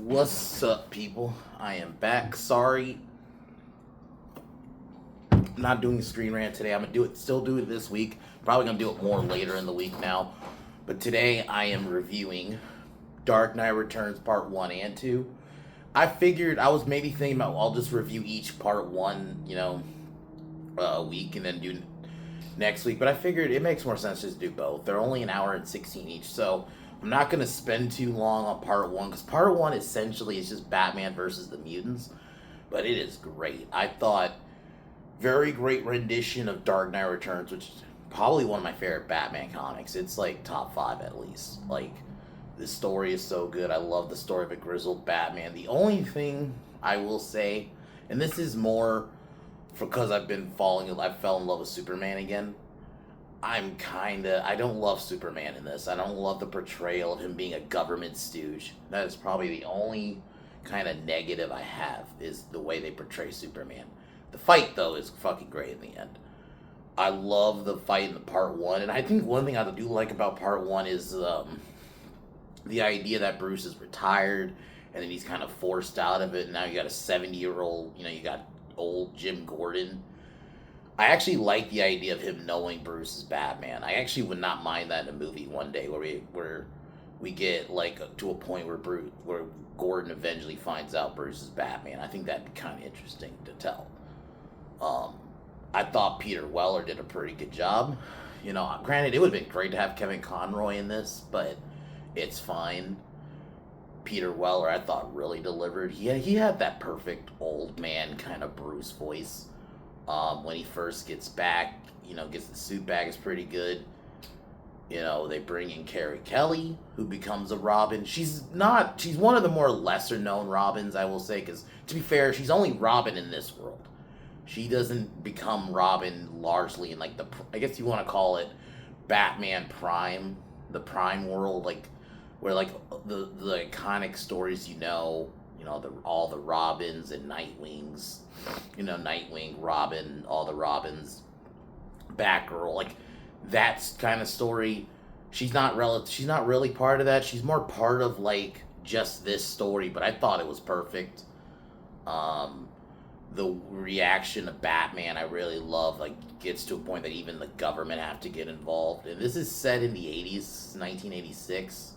What's up, people? I am back. Sorry, I'm not doing a screen rant today. I'm gonna still do it this week. Probably gonna do it more later in the week now. But today I am reviewing Dark Knight Returns Part 1 and 2. I figured I was maybe thinking about I'll just review each Part 1, a week and then do next week. But I figured it makes more sense just to do both. They're only an hour and 16 each, so I'm not going to spend too long on Part 1 because Part 1 essentially is just Batman versus the mutants. But it is great. I thought very great rendition of Dark Knight Returns, which is probably one of my favorite Batman comics. It's like top 5 at least. Like, the story is so good. I love the story of a grizzled Batman. The only thing I will say, and this is more because I fell in love with Superman again. I don't love Superman in this. I don't love the portrayal of him being a government stooge. That is probably the only kind of negative I have, is the way they portray Superman. The fight, though, is fucking great in the end. I love the fight in the Part 1, and I think one thing I do like about Part 1 is the idea that Bruce is retired, and then he's kind of forced out of it, and now you got a 70-year-old, you got old Jim Gordon. I actually like the idea of him knowing Bruce is Batman. I actually would not mind that in a movie one day where we get like to a point where Gordon eventually finds out Bruce is Batman. I think that'd be kind of interesting to tell. I thought Peter Weller did a pretty good job. Granted, it would have been great to have Kevin Conroy in this, but it's fine. Peter Weller, I thought, really delivered. He had that perfect old man kind of Bruce voice. When he first gets back, gets the suit back, is pretty good. They bring in Carrie Kelly, who becomes a Robin. She's one of the more lesser known Robins, I will say, because to be fair, she's only Robin in this world. She doesn't become Robin largely in I guess you want to call it Batman Prime, the Prime world, where the iconic stories, all the Robins and Nightwings, Nightwing, Robin, all the Robins, Batgirl, that's kind of story. She's not really part of that. She's more part of just this story, but I thought it was perfect. The reaction of Batman I really love, gets to a point that even the government have to get involved. And this is set in the 80s, 1986,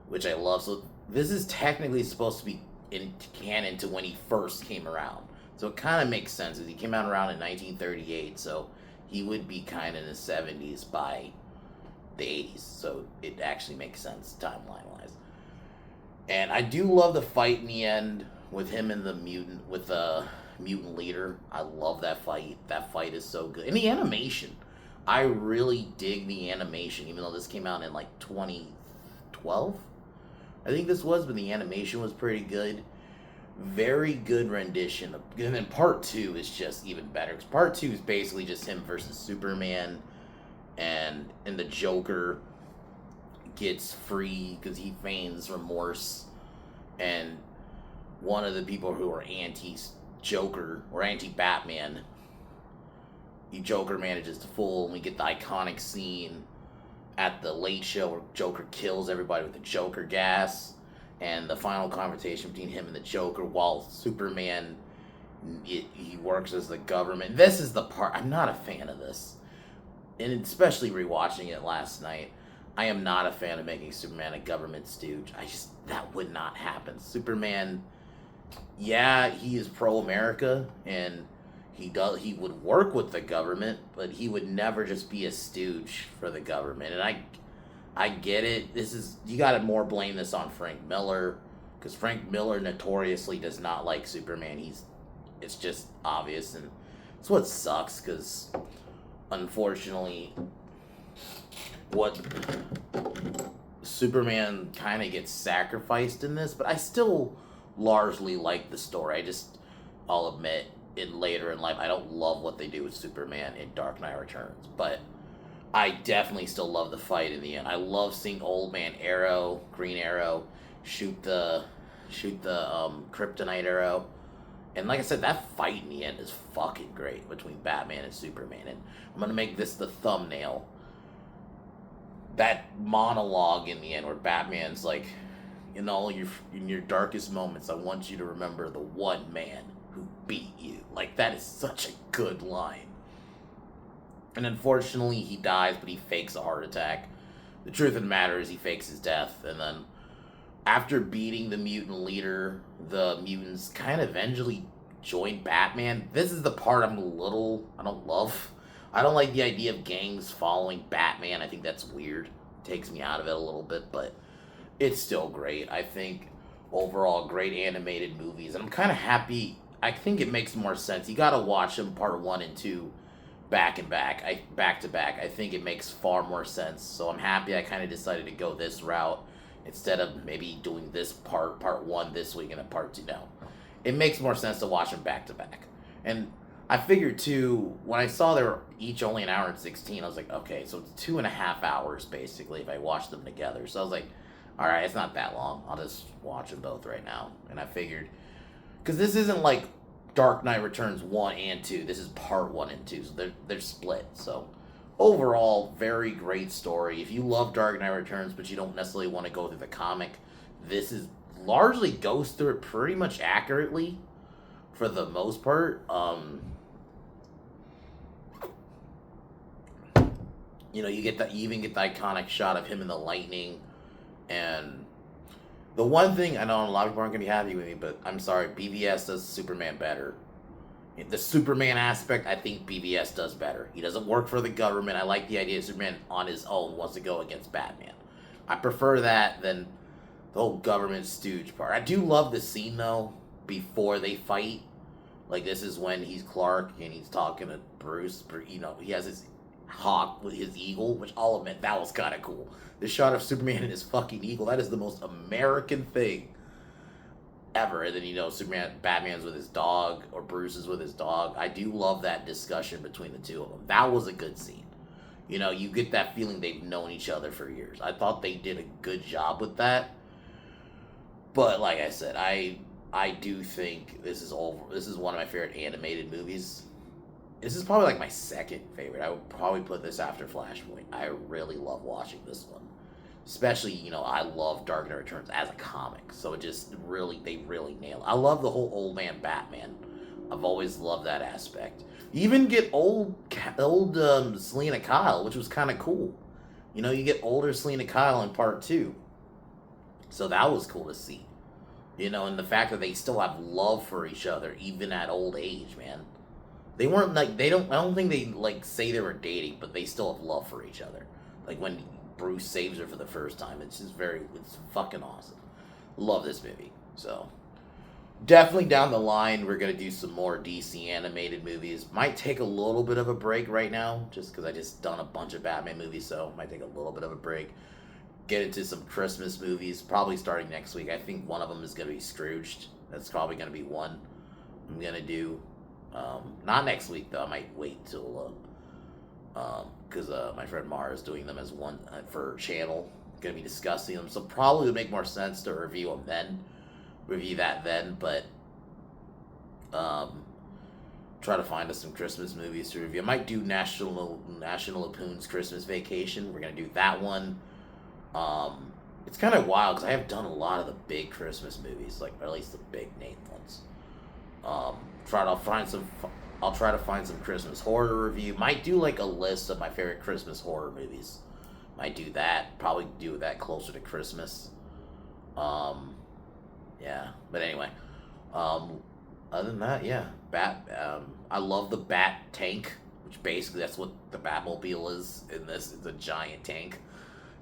which I love. So this is technically supposed to be in canon to when he first came around. So it kind of makes sense, because he came out around in 1938, so he would be kind of in the 70s by the 80s. So it actually makes sense timeline-wise. And I do love the fight in the end with him and the mutant leader. I love that fight. That fight is so good. And the animation. I really dig the animation, even though this came out in 2012. I think this was, but the animation was pretty good. Very good rendition. And then Part 2 is just even better, because Part 2 is basically just him versus Superman, and the Joker gets free because he feigns remorse, and one of the people who are anti-Joker or anti-Batman, Joker manages to fool, and we get the iconic scene at the Late Show where Joker kills everybody with the Joker gas, and the final confrontation between him and the Joker while Superman, he works as the government. This is the part, I'm not a fan of this, and especially rewatching it last night, I am not a fan of making Superman a government stooge. That would not happen. Superman, yeah, he is pro-America, and he would work with the government, but he would never just be a stooge for the government. And I get it. You gotta more blame this on Frank Miller, because Frank Miller notoriously does not like Superman. It's just obvious, and it's what sucks, because unfortunately what Superman kind of gets sacrificed in this, but I still largely like the story. I'll admit, later in life, I don't love what they do with Superman in Dark Knight Returns, but I definitely still love the fight in the end. I love seeing Old Man Arrow, Green Arrow, shoot the Kryptonite arrow. And like I said, that fight in the end is fucking great between Batman and Superman. And I'm going to make this the thumbnail. That monologue in the end where Batman's in your darkest moments, I want you to remember the one man who beat you. Like, that is such a good line. And unfortunately, he dies, but he fakes a heart attack. The truth of the matter is he fakes his death, and then after beating the mutant leader, the mutants kind of eventually join Batman. This is the part I don't love. I don't like the idea of gangs following Batman. I think that's weird. Takes me out of it a little bit, but it's still great. I think overall great animated movies, and I'm kind of happy. I think it makes more sense. You got to watch them part 1 and 2 back to back. I think it makes far more sense. So I'm happy I kind of decided to go this route instead of maybe doing this part 1 this week and then part 2 now. It makes more sense to watch them back to back. And I figured too, when I saw they were each only an hour and 16, I was like, okay, so it's 2.5 hours basically if I watch them together. So I was like, all right, it's not that long. I'll just watch them both right now. And I figured, because this isn't like Dark Knight Returns 1 and 2. This is part 1 and 2, so they're split. So overall, very great story. If you love Dark Knight Returns, but you don't necessarily want to go through the comic, this is largely goes through it pretty much accurately for the most part. You even get the iconic shot of him in the lightning. And the one thing, I know a lot of people aren't going to be happy with me, but I'm sorry, BVS does Superman better. The Superman aspect, I think BVS does better. He doesn't work for the government. I like the idea of Superman on his own wants to go against Batman. I prefer that than the whole government stooge part. I do love the scene, though, before they fight. Like, this is when he's Clark and he's talking to Bruce. He has his hawk with his eagle, which I'll admit, that was kind of cool. The shot of Superman and his fucking eagle, that is the most American thing ever. And then, Batman's with his dog, or Bruce is with his dog. I do love that discussion between the two of them. That was a good scene. You get that feeling they've known each other for years. I thought they did a good job with that. But like I said, I do think this is one of my favorite animated movies. This is probably like my second favorite. I would probably put this after Flashpoint. I really love watching this one. Especially, I love Dark Knight Returns as a comic. So they really nail it. I love the whole old man Batman. I've always loved that aspect. You even get old Selina Kyle, which was kind of cool. You get older Selina Kyle in part 2. So that was cool to see. And the fact that they still have love for each other, even at old age, man. They weren't I don't think they say they were dating, but they still have love for each other. Like when Bruce saves her for the first time, it's fucking awesome. Love this movie. So definitely down the line, we're going to do some more DC animated movies. Might take a little bit of a break right now, just because I just done a bunch of Batman movies, so might take a little bit of a break. Get into some Christmas movies, probably starting next week. I think one of them is going to be Scrooged. That's probably going to be one I'm going to do. Not next week, though. I might wait till, because my friend Mara is doing them as one for channel. Going to be discussing them, so probably would make more sense to review that then, but try to find us some Christmas movies to review. I might do National Lampoon's Christmas Vacation. We're going to do that one. It's kind of wild because I have done a lot of the big Christmas movies, or at least the big name ones. I'll try to find some Christmas horror review. Might do a list of my favorite Christmas horror movies. Might do that. Probably do that closer to Christmas. Yeah. But anyway, other than that, yeah. I love the Bat tank, which basically that's what the Batmobile is in this. It's a giant tank.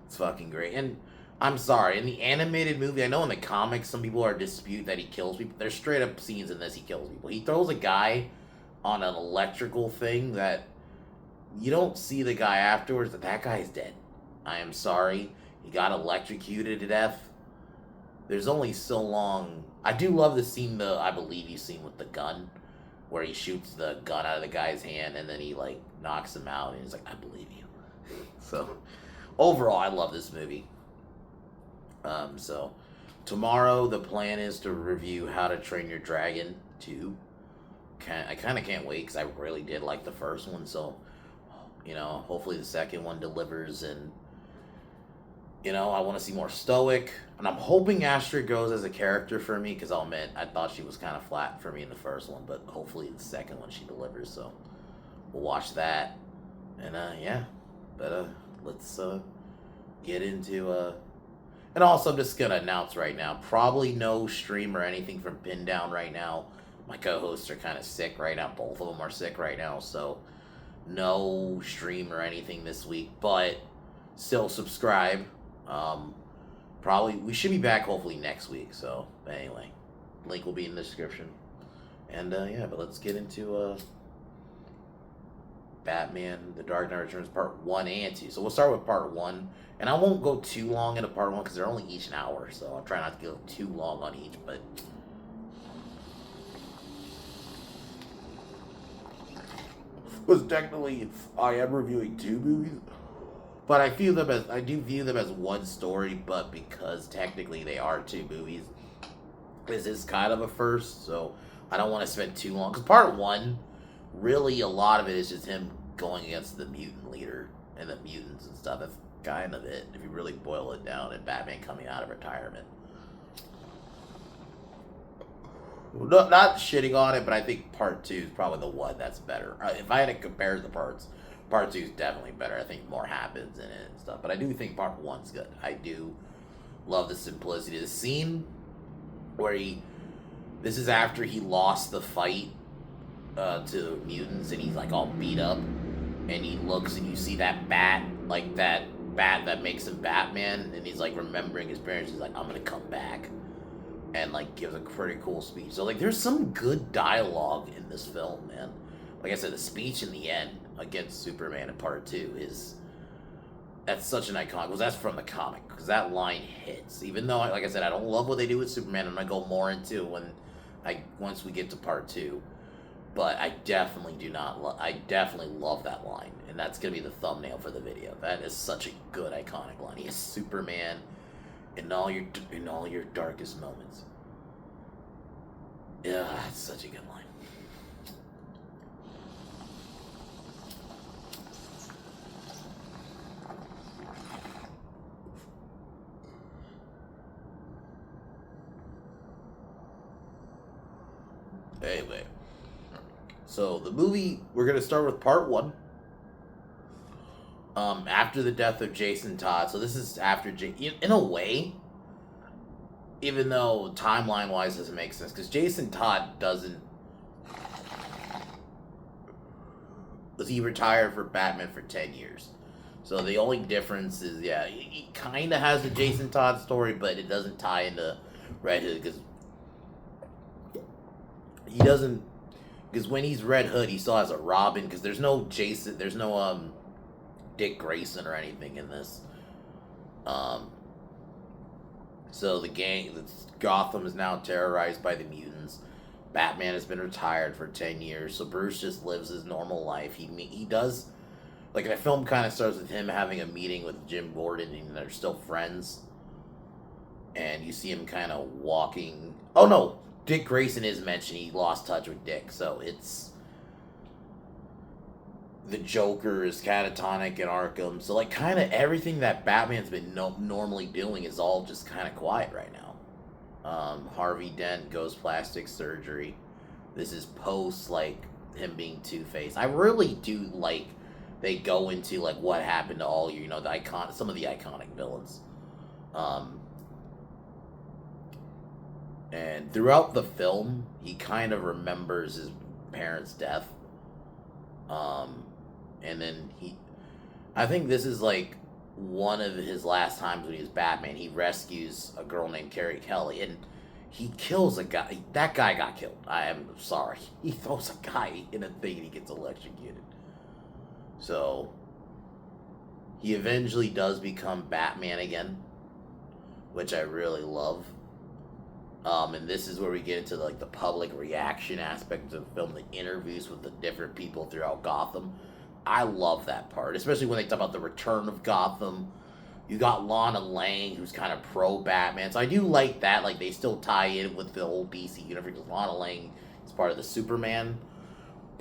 It's fucking great. And I'm sorry, in the animated movie, I know in the comics some people are dispute that he kills people. There's straight up scenes in this he kills people. He throws a guy on an electrical thing that you don't see the guy afterwards, that guy's dead. I am sorry. He got electrocuted to death. There's only so long. I do love the scene, I believe you've seen with the gun, where he shoots the gun out of the guy's hand and then he knocks him out and he's like, I believe you. So overall, I love this movie. So tomorrow the plan is to review How to Train Your Dragon 2. I kind of can't wait because I really did like the first one. So, hopefully the second one delivers, and You know, I want to see more stoic, and I'm hoping Astrid goes as a character for me because I'll admit I thought she was kind of flat for me in the first one, but hopefully in the second one she delivers. So we'll watch that, and yeah, but let's get into and also I'm just gonna announce right now, probably no stream or anything from Pin Down right now. My co-hosts are kind of sick right now. Both of them are sick right now, so no stream or anything this week. But still subscribe. Probably we should be back hopefully next week. So anyway, link will be in the description. And yeah, but let's get into Batman: The Dark Knight Returns Part 1 and 2. So we'll start with Part 1. And I won't go too long into Part 1 because they're only each an hour. So I'll try not to go too long on each. But was technically I am reviewing two movies. But I do view them as one story, but because technically they are two movies, this is kind of a first, so I don't want to spend too long. Because Part 1, really a lot of it is just him going against the mutant leader and the mutants and stuff. That's kind of it, if you really boil it down, and Batman coming out of retirement. No, not shitting on it, but I think Part 2 is probably the one that's better. If I had to compare the parts, Part 2 is definitely better. I think more happens in it and stuff. But I do think Part 1's good. I do love the simplicity. The scene where this is after he lost the fight to mutants and he's like all beat up. And he looks and you see that bat, like that bat that makes him Batman. And he's like remembering his parents. He's like, I'm going to come back. And like gives a pretty cool speech. So like there's some good dialogue in this film, man. Like I said, the speech in the end against Superman in Part 2 that's such an iconic, because that's from the comic, because that line hits. Even though, like I said, I don't love what they do with Superman, I'm gonna go more into once we get to Part 2. But I definitely I definitely love that line, and that's gonna be the thumbnail for the video. That is such a good iconic line. He is Superman in all your darkest moments. Yeah, it's such a good line. Anyway, so the movie, we're gonna start with Part 1. After the death of Jason Todd. So this is after in a way, even though timeline wise doesn't make sense, because Jason Todd he retired for Batman for 10 years. So the only difference is, yeah, he kind of has the Jason Todd story, but it doesn't tie into Red Hood, because he doesn't, because when he's Red Hood, he still has a Robin, because there's no Dick Grayson or anything in this. So Gotham is now terrorized by the mutants. Batman has been retired for 10 years, so Bruce just lives his normal life. He does, like, the film kind of starts with him having a meeting with Jim Gordon, and they're still friends. And you see him kind of walking. Oh no, Dick Grayson is mentioned. He lost touch with Dick, so it's the Joker is catatonic in Arkham. So, like, kind of everything that Batman's been normally doing is all just kind of quiet right now. Harvey Dent goes plastic surgery. This is post, like, him being Two-Face. I really do like they go into, like, what happened to all some of the iconic villains. And throughout the film, he kind of remembers his parents' death. And then I think this is like one of his last times when he was Batman. He rescues a girl named Carrie Kelly, and he kills a guy. That guy got killed. I am sorry. He throws a guy in a thing and he gets electrocuted. So he eventually does become Batman again, which I really love. And this is where we get into like the public reaction aspect of the film, the interviews with the different people throughout Gotham. I love that part, especially when they talk about the return of Gotham. You got Lana Lang, who's kind of pro-Batman. So I do like that. Like, they still tie in with the whole DC universe. Lana Lang is part of the Superman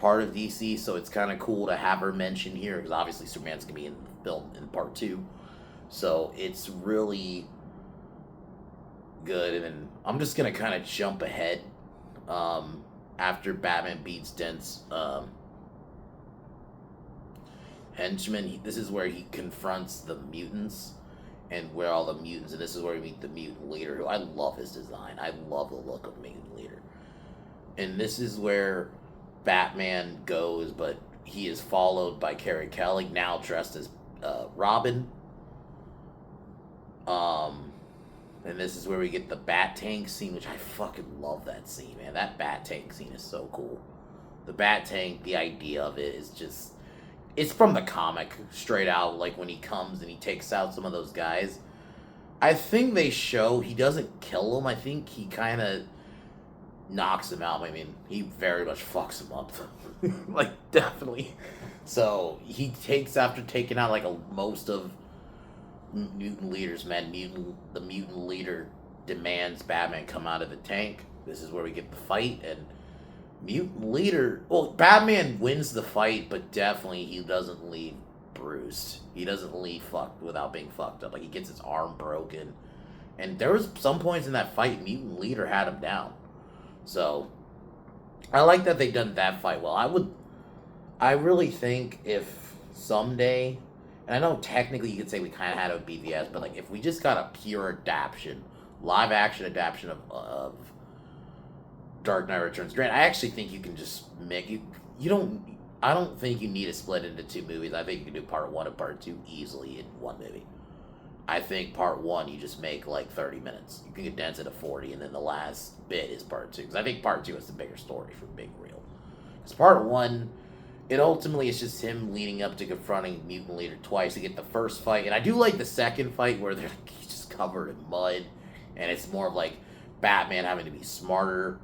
part of DC, so it's kind of cool to have her mentioned here, because obviously Superman's going to be in the film in Part 2. So it's really good. And then I'm just gonna kind of jump ahead. After Batman beats Dent's henchman, this is where he confronts the mutants and where all the mutants, and this is where we meet the mutant leader, who I love his design. I love the look of mutant leader. And this is where Batman goes, but he is followed by Carrie Kelly, now dressed as Robin. And this is where we get the Bat Tank scene, which I fucking love that scene, man. That Bat Tank scene is so cool. The Bat Tank, the idea of it is just, it's from the comic, straight out, like when he comes and he takes out some of those guys. I think they show he doesn't kill them. I think he kind of knocks him out. I mean, he very much fucks him up. Like, definitely. So, he takes, after taking out, like, most of mutant leader's men, the mutant leader demands Batman come out of the tank. This is where we get the fight, and mutant leader, well, Batman wins the fight, but definitely he doesn't leave bruised. He doesn't leave fucked without being fucked up. Like, he gets his arm broken, and there was some points in that fight mutant leader had him down. So I like that they done that fight well. I really think if someday, and I know technically you could say we kind of had a BVS, but like if we just got a pure adaptation, live action adaptation of Dark Knight Returns. Grant, I actually think you can just make you don't. I don't think you need to split into two movies. I think you can do part 1 and part 2 easily in one movie. I think part 1 you just make like 30 minutes. You can condense it to 40, and then the last bit is part 2. Because I think part 2 is the bigger story for being real. Because part 1, it ultimately is just him leading up to confronting Mutant Leader twice to get the first fight. And I do like the second fight where he's just covered in mud, and it's more of like Batman having to be smarter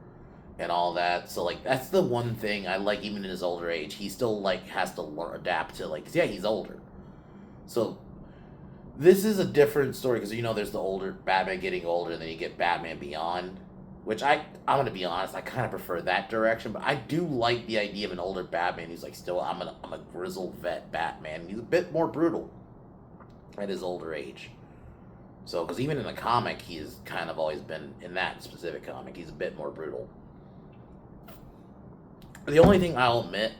and all that. So like that's the one thing I like. Even in his older age, he still like has to adapt to, like, 'cause yeah, he's older. So this is a different story because, you know, there's the older Batman getting older, and then you get Batman Beyond, which I'm going to be honest, I kind of prefer that direction, but I do like the idea of an older Batman who's like, still, I'm a grizzled vet Batman. He's a bit more brutal at his older age. So, because even in the comic, he's kind of always been, in that specific comic, he's a bit more brutal. The only thing I'll admit,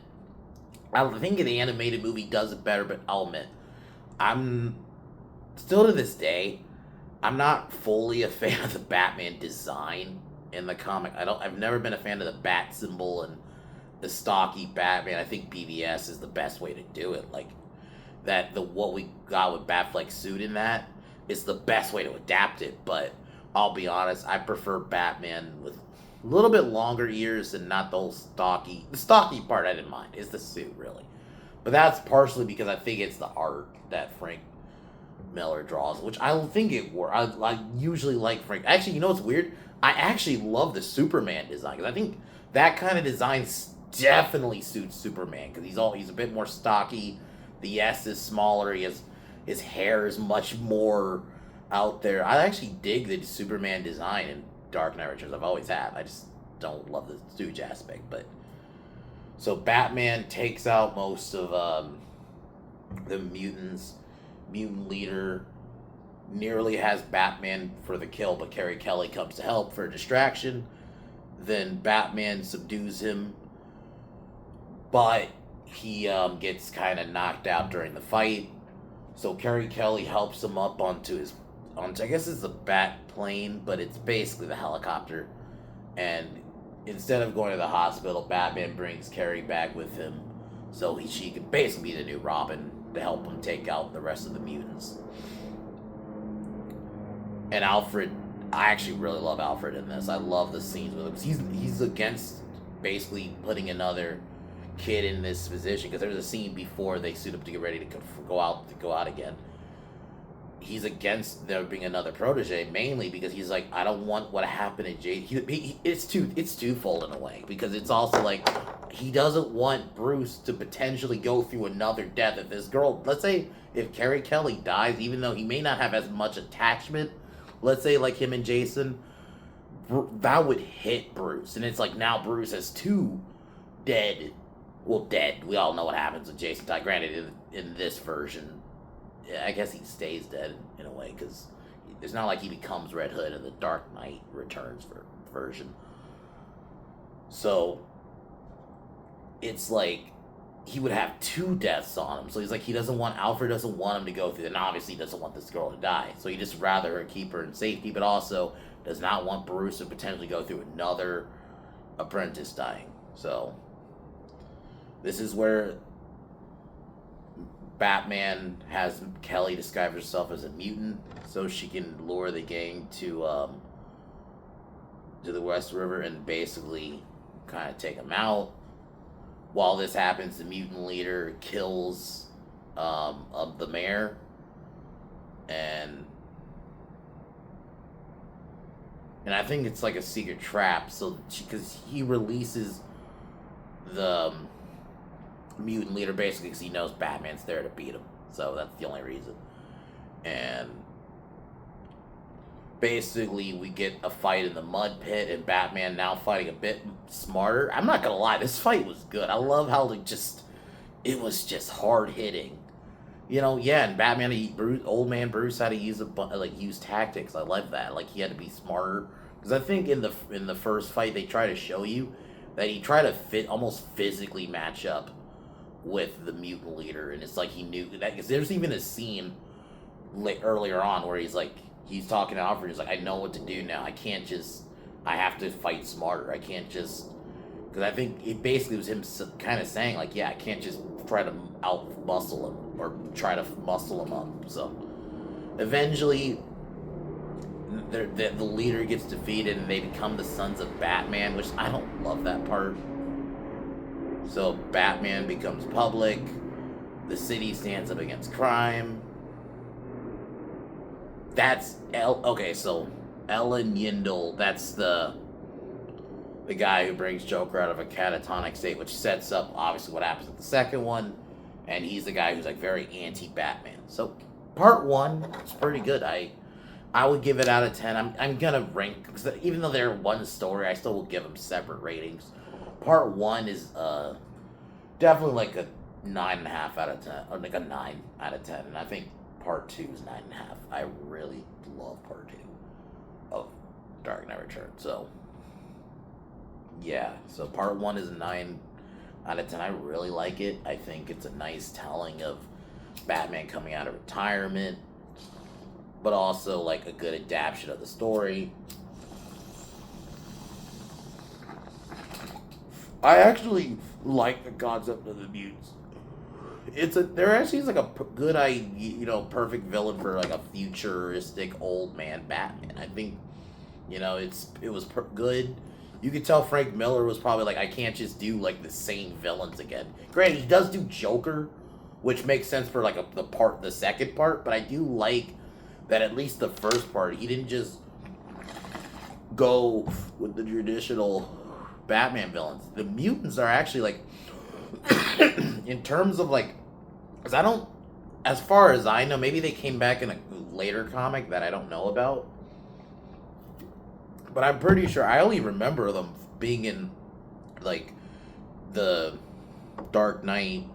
I think the animated movie does it better, but I'll admit, I'm still to this day, I'm not fully a fan of the Batman design in the comic. I've never been a fan of the bat symbol and the stocky Batman. I think BVS is the best way to do it. Like what we got with Batfleck's suit in that is the best way to adapt it. But I'll be honest, I prefer Batman with a little bit longer ears and not the whole stocky. The stocky part I didn't mind. It's the suit, really. But that's partially because I think it's the art that Frank Miller draws, which I don't think it works. I usually like Frank. Actually, you know what's weird? I actually love the Superman design, because I think that kind of design definitely suits Superman, because he's a bit more stocky. The S is smaller. His hair is much more out there. I actually dig the Superman design in Dark Knight Returns. I've always have. I just don't love the stooge aspect. But so Batman takes out most of the mutants. Mutant leader nearly has Batman for the kill, but Carrie Kelly comes to help for a distraction. Then Batman subdues him, but he gets kind of knocked out during the fight. So Carrie Kelly helps him up onto I guess it's a bat plane, but it's basically the helicopter. And instead of going to the hospital, Batman brings Carrie back with him, so she can basically be the new Robin to help him take out the rest of the mutants. And Alfred, I actually really love Alfred in this. I love the scenes with him. He's against basically putting another kid in this position, because there's a scene before they suit up to get ready to go out again. He's against there being another protege, mainly because he's like, I don't want what happened to Jade. It's twofold in a way, because it's also like he doesn't want Bruce to potentially go through another death. If this girl, let's say if Carrie Kelly dies, even though he may not have as much attachment, let's say like him and Jason, that would hit Bruce. And it's like now Bruce has two dead. We all know what happens with Jason. Granted, in this version, I guess he stays dead in a way, because it's not like he becomes Red Hood in the Dark Knight Returns version. So it's like he would have 2 deaths on him. So he's like, Alfred doesn't want him to go through, and obviously he doesn't want this girl to die. So he just rather keep her in safety, but also does not want Bruce to potentially go through another apprentice dying. So this is where Batman has Kelly disguise herself as a mutant so she can lure the gang to the West River and basically kind of take them out. While this happens, the mutant leader kills the mayor, and I think it's like a secret trap. So because he releases the mutant leader basically because he knows Batman's there to beat him. So that's the only reason. And basically we get a fight in the mud pit, and Batman now fighting a bit smarter. I'm not gonna lie, this fight was good. I love how it was just hard hitting. And Batman, old man Bruce had to use tactics. I love that. Like, he had to be smarter, because I think in the first fight they try to show you that he tried to almost physically match up with the mutant leader, and it's like he knew that, because there's even a scene earlier on where he's talking to Alfred. He's like, I know what to do now. I have to fight smarter. I can't just, because I think it basically was him kind of saying, like, yeah, I can't just try to out-muscle him or try to muscle him up. So eventually the leader gets defeated, and they become the Sons of Batman, which I don't love that part. So Batman becomes public. The city stands up against crime. That's okay, so Ellen Yindel, that's the guy who brings Joker out of a catatonic state, which sets up obviously what happens with the second one, and he's the guy who's like very anti-Batman. So part 1 is pretty good. I would give it out of 10. I'm gonna rank, because even though they're one story, I still will give them separate ratings. Part 1 is definitely like a 9.5 out of 10, or like a 9 out of 10, and I think part 2 is 9.5. I really love part 2 of Dark Knight Returns. So yeah, so part 1 is a 9 out of 10. I really like it. I think it's a nice telling of Batman coming out of retirement, but also like a good adaptation of the story. I actually like the concept of the mutants. There actually is like a good, perfect villain for like a futuristic old man Batman. I think, it was good. You could tell Frank Miller was probably like, I can't just do like the same villains again. Granted, he does do Joker, which makes sense for like the second part, but I do like that at least the first part, he didn't just go with the traditional Batman villains. The mutants are actually like, in terms of like, because as far as I know, maybe they came back in a later comic that I don't know about, but I'm pretty sure I only remember them being in like the Dark Knight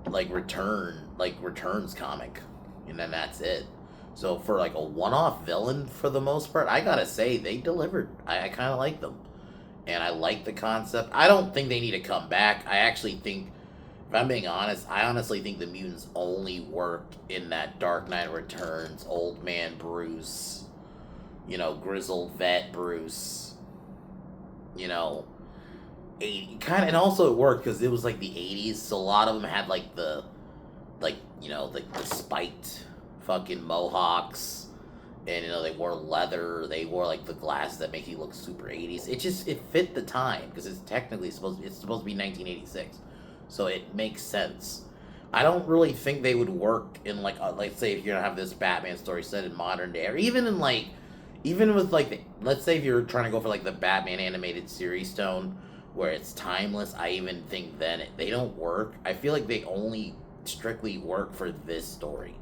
Returns comic, and then that's it. So for like a one-off villain, for the most part, I gotta say they delivered. I kind of like them, and I like the concept. I don't think they need to come back. I actually think, if I'm being honest, I honestly think the mutants only work in that Dark Knight Returns, old man Bruce, grizzled vet Bruce, 80 kind of, and also it worked because it was like the 80s, so a lot of them had like the spiked fucking mohawks, and they wore leather, they wore like the glasses that make you look super 80s. It fit the time, because it's supposed to be 1986, so it makes sense. I don't really think they would work in like say if you're gonna have this Batman story set in modern day, or even with let's say if you're trying to go for like the Batman animated series tone where it's timeless. I even think then they don't work. I feel like they only strictly work for this story.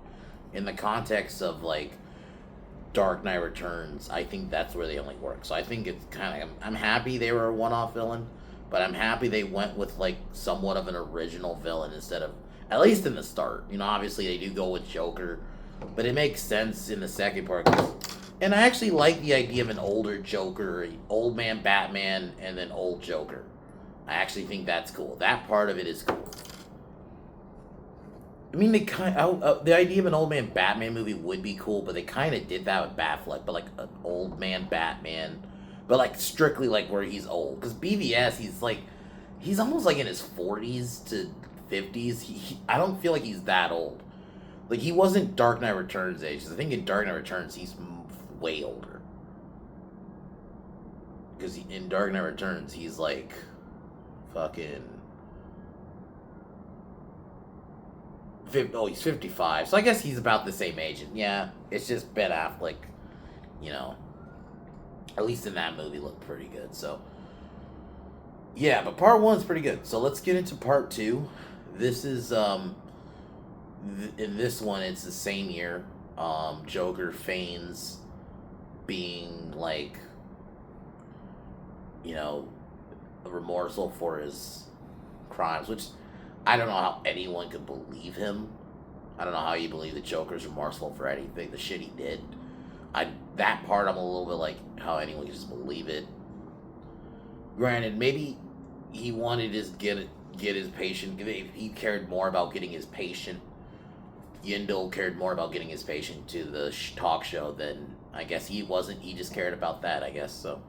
In the context of like Dark Knight Returns, I think that's where they only work. So I think it's kind of, I'm happy they were a one-off villain, but I'm happy they went with like somewhat of an original villain instead of, At least in the start. You know, obviously they do go with Joker, but it makes sense in the second part. And I actually like the idea of an older Joker, old man Batman, and then old Joker. I actually think that's cool. That part of it is cool. I mean, the idea of an old man Batman movie would be cool, but they kind of did that with Batfleck, but like an old man Batman, but like strictly like where he's old. Because BVS, he's almost like in his 40s to 50s. I don't feel like he's that old. Like he wasn't Dark Knight Returns age. I think in Dark Knight Returns he's way older. Because in Dark Knight Returns he's like fucking. He's 55, so I guess he's about the same age. And yeah, it's just Ben Affleck, you know, at least in that movie looked pretty good. So yeah, but part one's pretty good. So let's get into part two. This is in this one it's the same year. Joker feigns being like, you know, remorseful for his crimes, which I don't know how anyone could believe him. I don't know how you believe the Joker's remorseful for anything, the shit he did. That part I'm a little bit like how anyone can just believe it. Granted, maybe he wanted to get his patient. He cared more about getting his patient. Yindel cared more about getting his patient to the talk show than I guess he wasn't. He just cared about that, I guess so.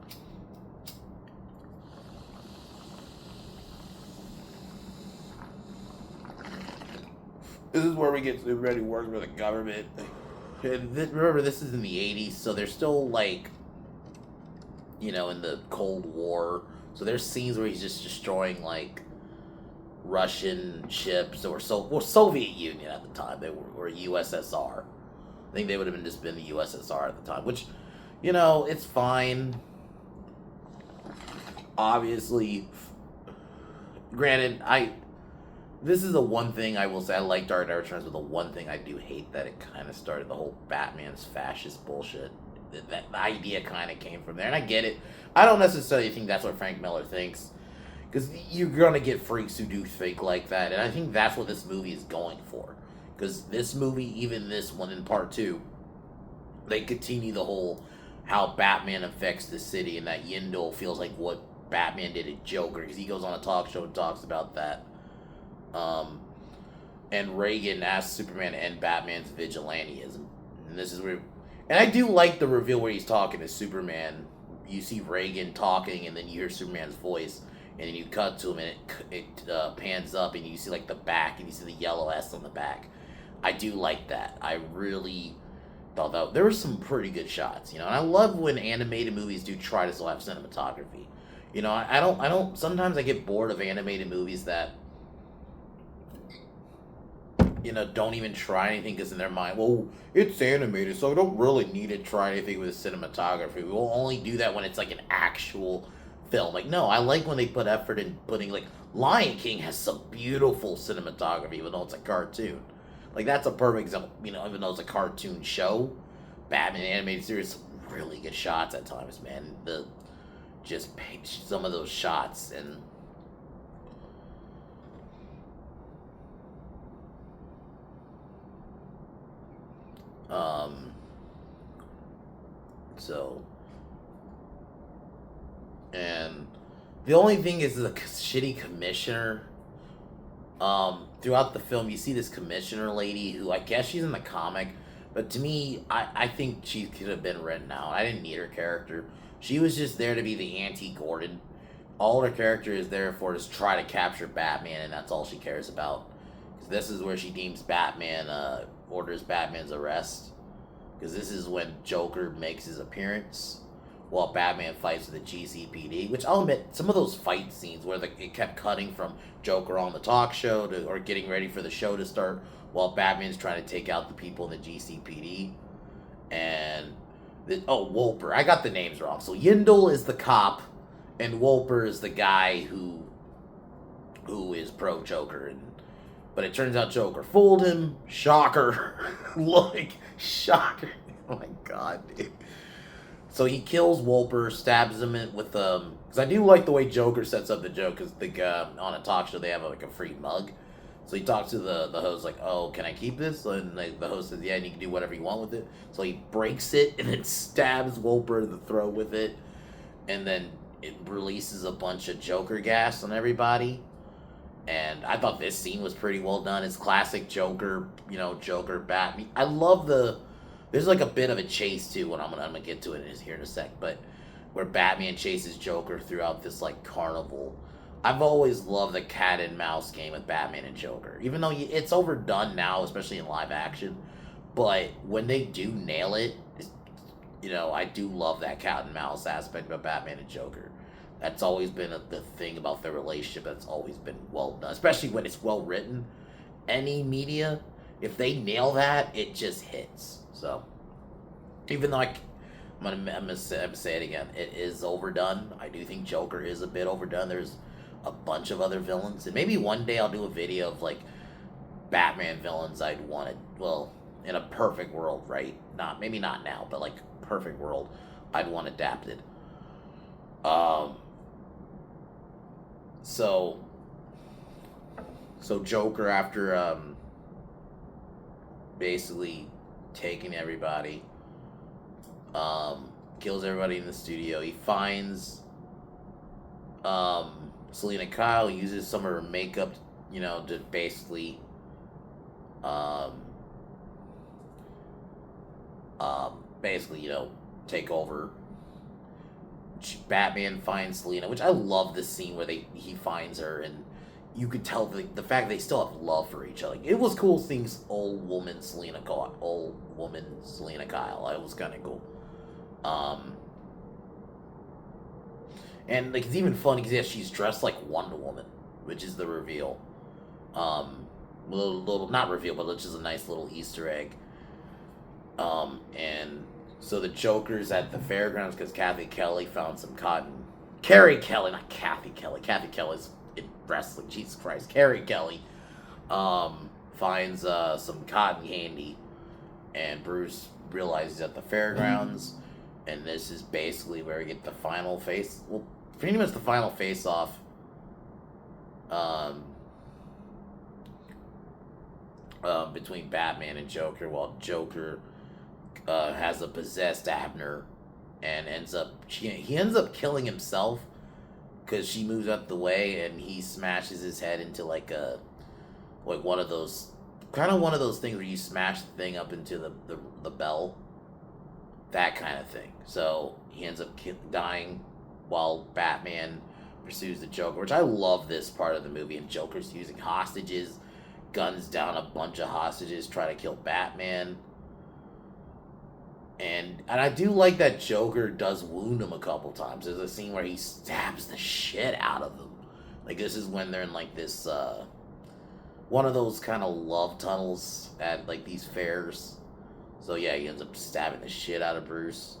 This is where we get to ready to work for the government. Remember, this is in the 80s, so they're still, like, you know, in the Cold War. So there's scenes where he's just destroying, like, Russian ships or Soviet Union at the time. They were USSR. I think they would have just been the USSR at the time, which, you know, it's fine. Obviously, granted, this is the one thing I will say. I like Dark Knight Returns, but the one thing I do hate that it kind of started the whole Batman's fascist bullshit. That idea kind of came from there, and I get it. I don't necessarily think that's what Frank Miller thinks, because you're gonna get freaks who do think like that, and I think that's what this movie is going for. Because this movie, even this one in part two, they continue the whole how Batman affects the city, and that Yindel feels like what Batman did at Joker, because he goes on a talk show and talks about that. And Reagan asks Superman to end Batman's vigilantism. And this is where... And I do like the reveal where he's talking to Superman. You see Reagan talking, and then you hear Superman's voice, and then you cut to him, and it pans up, and you see, like, the back, and you see the yellow S on the back. I do like that. I really thought that... There were some pretty good shots, you know? And I love when animated movies do try to still have cinematography. You know, I don't... Sometimes I get bored of animated movies that... you know, don't even try anything because in their mind, well, it's animated, so I don't really need to try anything with cinematography. We'll only do that when it's like an actual film. Like, no, I like when they put effort in putting, like, Lion King has some beautiful cinematography, even though it's a cartoon. Like, that's a perfect example, you know, even though it's a cartoon show, Batman animated series, really good shots at times, man. Some of those shots, and... So, and the only thing is the shitty commissioner. Throughout the film, you see this commissioner lady who I guess she's in the comic, but to me, I think she could have been written out. I didn't need her character. She was just there to be the anti-Gordon. All her character is there for is try to capture Batman, and that's all she cares about. This is where she deems Batman, orders Batman's arrest. Because this is when Joker makes his appearance while Batman fights with the GCPD. Which I'll admit, some of those fight scenes where it kept cutting from Joker on the talk show or getting ready for the show to start while Batman's trying to take out the people in the GCPD. And, Wolper. I got the names wrong. So Yindel is the cop, and Wolper is the guy who is pro-Joker. But it turns out Joker fooled him. Shocker. Shocker. Oh my god, dude. So he kills Wolper, stabs him with because I do like the way Joker sets up the joke, because on a talk show they have like a free mug. So he talks to the host like, "Oh, can I keep this?" And the host says, "Yeah, and you can do whatever you want with it." So he breaks it and then stabs Wolper in the throat with it, and then it releases a bunch of Joker gas on everybody. And I thought this scene was pretty well done. It's classic Joker, Joker Batman. I love the. There's like a bit of a chase too. When I'm gonna get to it here in a sec, but where Batman chases Joker throughout this like carnival. I've always loved the cat and mouse game with Batman and Joker, even though it's overdone now, especially in live action. But when they do nail it, I do love that cat and mouse aspect of Batman and Joker. That's always been the thing about their relationship that's always been well done, especially when it's well written. Any media, if they nail that, it just hits. So, even though I'm gonna say it again, it is overdone. I do think Joker is a bit overdone. There's a bunch of other villains, and maybe one day I'll do a video of like Batman villains I'd wanted. Well, in a perfect world, right? Maybe not now, but like perfect world, I'd want adapted. Um, so Joker, after basically taking everybody, kills everybody in the studio. He finds Selena Kyle, uses some of her makeup, to basically take over. Batman finds Selena, which I love this scene where he finds her, and you could tell the fact they still have love for each other. It was cool seeing old woman Selena Kyle. It was kind of cool. And like it's even funny because she's dressed like Wonder Woman, which is the reveal. Little not reveal, but it's just a nice little Easter egg. And so the Joker's at the fairgrounds because Kathy Kelly found some cotton. Carrie Kelly, not Kathy Kelly. Kathy Kelly's in wrestling. Jesus Christ. Carrie Kelly finds some cotton candy, and Bruce realizes at the fairgrounds, and this is basically where we get the final face. Well, pretty much the final face off. Between Batman and Joker, while Joker has a possessed Abner, and he ends up killing himself because she moves out the way, and he smashes his head into like one of those things where you smash the thing up into the bell, that kind of thing. So he ends up dying while Batman pursues the Joker, which I love this part of the movie. And Joker's using hostages, guns down a bunch of hostages, try to kill Batman. And I do like that Joker does wound him a couple times. There's a scene where he stabs the shit out of him. Like, this is when they're in, like, this, one of those kind of love tunnels at, like, these fairs. So, yeah, he ends up stabbing the shit out of Bruce.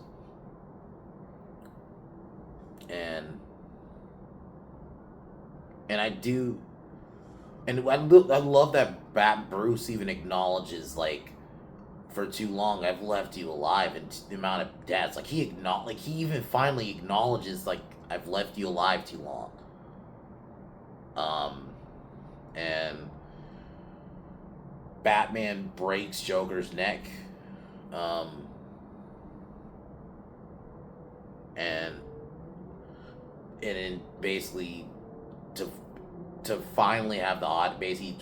And I do... And I love that Bruce even acknowledges, like, for too long I've left you alive, and the amount of deaths, like he even finally acknowledges, like, I've left you alive too long. And Batman breaks Joker's neck, and basically to finally have the odd, basically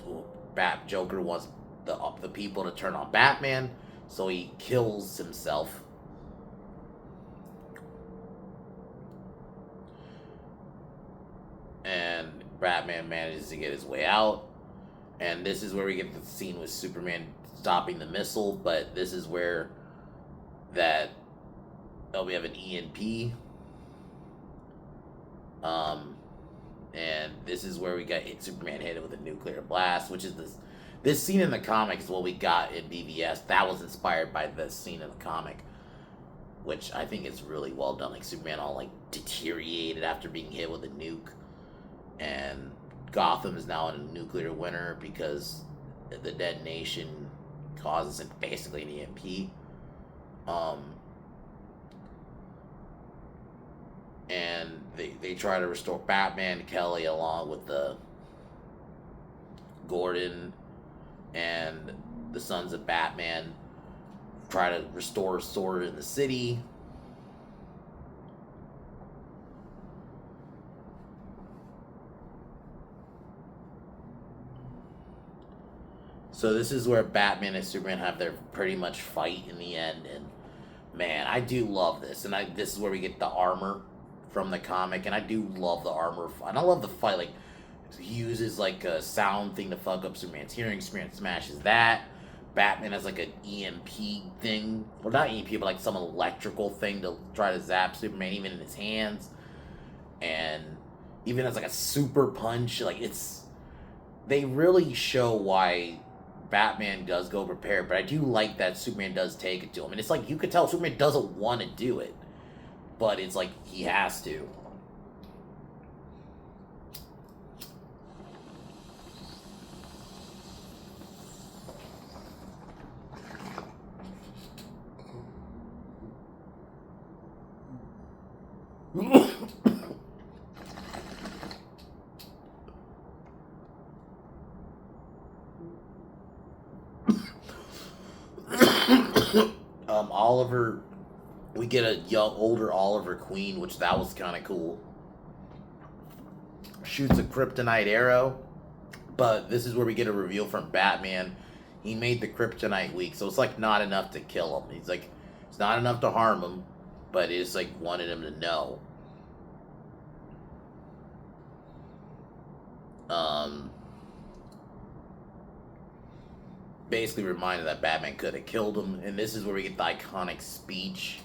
Joker wants the people to turn on Batman, so he kills himself. And Batman manages to get his way out. And this is where we get the scene with Superman stopping the missile, but this is where we have an EMP. And this is where we got Superman hit with a nuclear blast, which is this scene in the comics is what we got in BVS. That was inspired by this scene in the comic, which I think is really well done. Like, Superman all, like, deteriorated after being hit with a nuke, and Gotham is now in a nuclear winter because the detonation causes basically an EMP. And they try to restore Batman, Kelly, along with the Gordon and the Sons of Batman try to restore order in the city. So this is where Batman and Superman have their pretty much fight in the end, and man, I do love this, and this is where we get the armor from the comic, and I do love the armor, and I love the fight. Like, he uses like a sound thing to fuck up Superman's hearing. Superman smashes that. Batman has like an EMP thing, well, not EMP, but like some electrical thing to try to zap Superman, even in his hands, and even has like a super punch. Like, they really show why Batman does go prepared, but I do like that Superman does take it to him. And it's like, you could tell Superman doesn't want to do it, but it's like, he has to. Oliver, we get a older Oliver Queen, which that was kind of cool. Shoots a kryptonite arrow, but this is where we get a reveal from Batman. He made the kryptonite weak, so it's like not enough to kill him. He's like, it's not enough to harm him, but it's like wanted him to know. Basically reminded that Batman could have killed him, and this is where we get the iconic speech.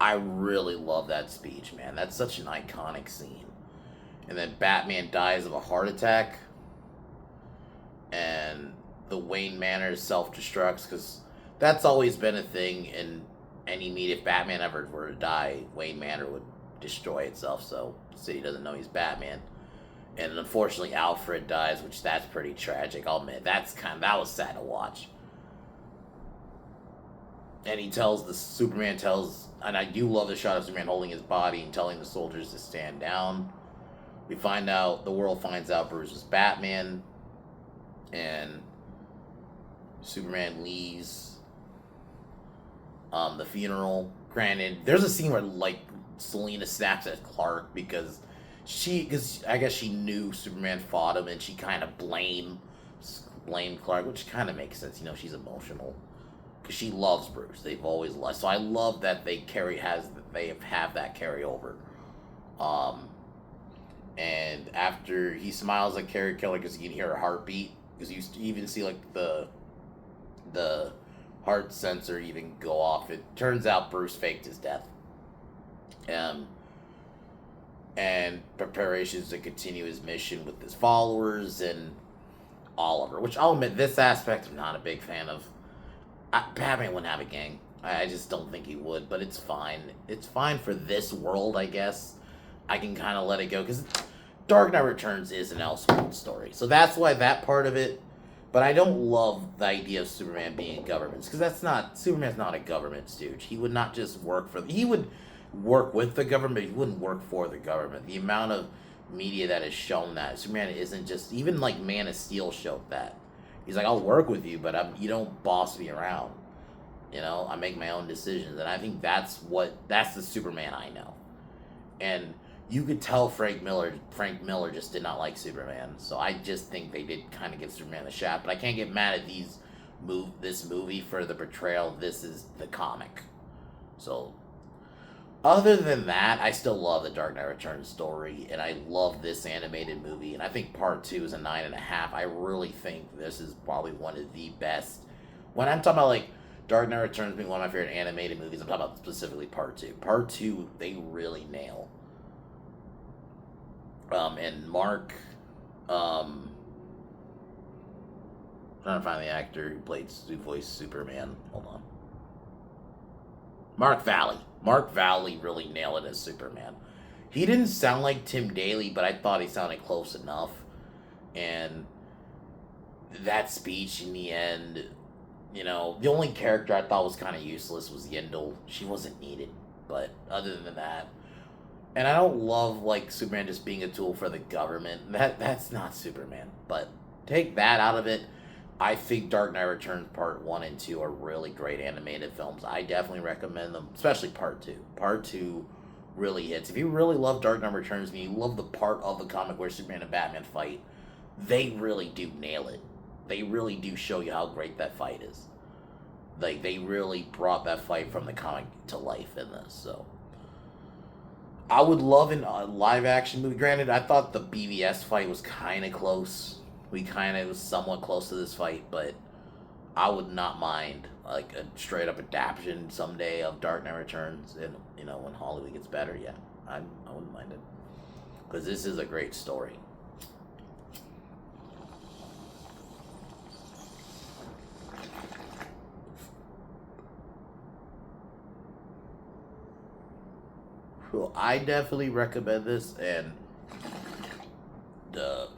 I really love that speech, man. That's such an iconic scene. And then Batman dies of a heart attack, and the Wayne Manor self-destructs, because that's always been a thing in any media. If Batman ever were to die, Wayne Manor would destroy itself, so the city doesn't know he's Batman. And unfortunately, Alfred dies, which that's pretty tragic. I'll admit, that was sad to watch. And Superman tells, and I do love the shot of Superman holding his body and telling the soldiers to stand down. The world finds out Bruce is Batman, and Superman leaves the funeral. Granted, there's a scene where, like, Selina snaps at Clark because I guess she knew Superman fought him, and she kind of blamed Clark, which kind of makes sense. She's emotional because she loves Bruce. They've always loved. So I love that they have that carryover. And after he smiles at Carrie Killer because you can hear her heartbeat, because you even see like the heart sensor even go off. It turns out Bruce faked his death. And preparations to continue his mission with his followers and Oliver, which I'll admit, this aspect I'm not a big fan of. Batman wouldn't have a gang. I just don't think he would, but it's fine. It's fine for this world, I guess. I can kind of let it go, because Dark Knight Returns is an Elseworld story. So that's why that part of it, but I don't love the idea of Superman being government, because Superman's not a government stooge. He would not just he would work with the government, he wouldn't work for the government. The amount of media that has shown that Superman isn't just, even like Man of Steel showed that. He's like, I'll work with you, but you don't boss me around. I make my own decisions, and I think that's the Superman I know. And you could tell Frank Miller just did not like Superman, so I just think they did kind of give Superman a shot. But I can't get mad at this movie for the portrayal. This is the comic, so. Other than that, I still love the Dark Knight Returns story, and I love this animated movie, and I think Part 2 is a 9.5. I really think this is probably one of the best. When I'm talking about, like, Dark Knight Returns being one of my favorite animated movies, I'm talking about specifically Part 2. Part 2, they really nail. And Mark, trying to find the actor who voiced Superman. Hold on. Mark Valley really nailed it as Superman. He didn't sound like Tim Daly, but I thought he sounded close enough. And that speech in the end, the only character I thought was kind of useless was Yindel. She wasn't needed, but other than that, and I don't love like Superman just being a tool for the government. That's not Superman, but take that out of it, I think Dark Knight Returns Part 1 and 2 are really great animated films. I definitely recommend them, especially Part 2. Part 2 really hits. If you really love Dark Knight Returns and you love the part of the comic where Superman and Batman fight, they really do nail it. They really do show you how great that fight is. Like, they really brought that fight from the comic to life in this, so. I would love a live action movie. Granted, I thought the BVS fight was kind of close. We kind of was somewhat close to this fight, but I would not mind like a straight up adaptation someday of Dark Knight Returns, and when Hollywood gets better. Yeah, I wouldn't mind it because this is a great story. Well, I definitely recommend this, and the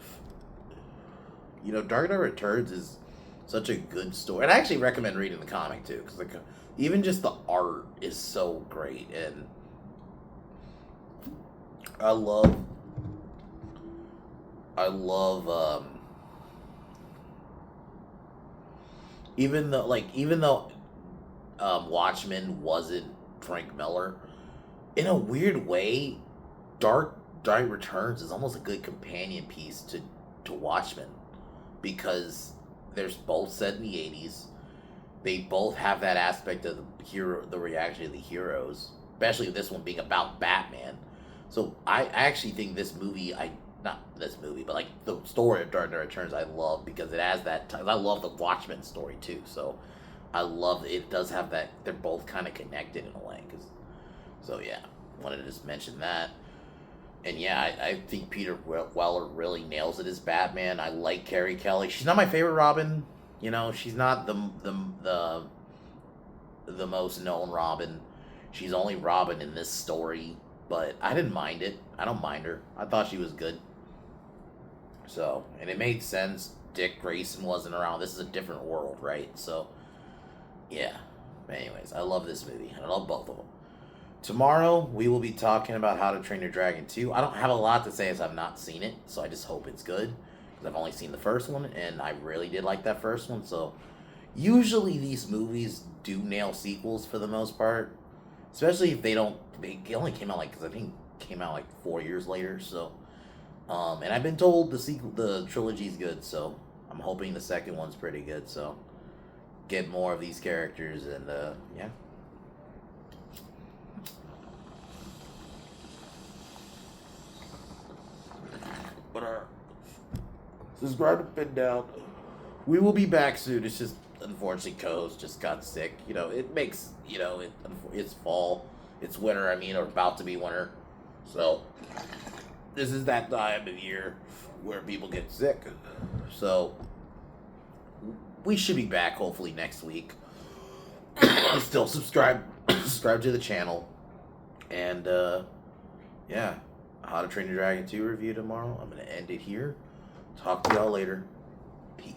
Dark Knight Returns is such a good story, and I actually recommend reading the comic too, because even just the art is so great, and I love, even though Watchmen wasn't Frank Miller, in a weird way, Dark Knight Returns is almost a good companion piece to Watchmen, because they're both set in the 80s. They both have that aspect of the reaction of the heroes, especially this one being about Batman. So I actually think this movie, not this movie, but like the story of Dark Knight Returns, I love because it has that. I love the Watchmen story too. So I love it. Does have that. They're both kind of connected in a way. So yeah, wanted to just mention that. And yeah, I think Peter Weller really nails it as Batman. I like Carrie Kelly. She's not my favorite Robin. She's not the most known Robin. She's only Robin in this story, but I didn't mind it. I don't mind her. I thought she was good. So, and it made sense. Dick Grayson wasn't around. This is a different world, right? So, yeah. But anyways, I love this movie. I love both of them. Tomorrow, we will be talking about How to Train Your Dragon 2. I don't have a lot to say as I've not seen it, so I just hope it's good. Because I've only seen the first one, and I really did like that first one. So, usually these movies do nail sequels for the most part. Especially if they don't... It only came out because I think it came out 4 years later, so... and I've been told the trilogy's good, so I'm hoping the second one's pretty good, so... Get more of these characters, and, yeah. But subscribe to Pin Down. We will be back soon. It's just unfortunately Co-host just got sick. It makes it's fall, it's winter. Or about to be winter. So this is that time of year where people get sick. So we should be back hopefully next week. Still subscribe to the channel, and yeah. How to Train Your Dragon 2 review tomorrow. I'm going to end it here. Talk to y'all later. Peace.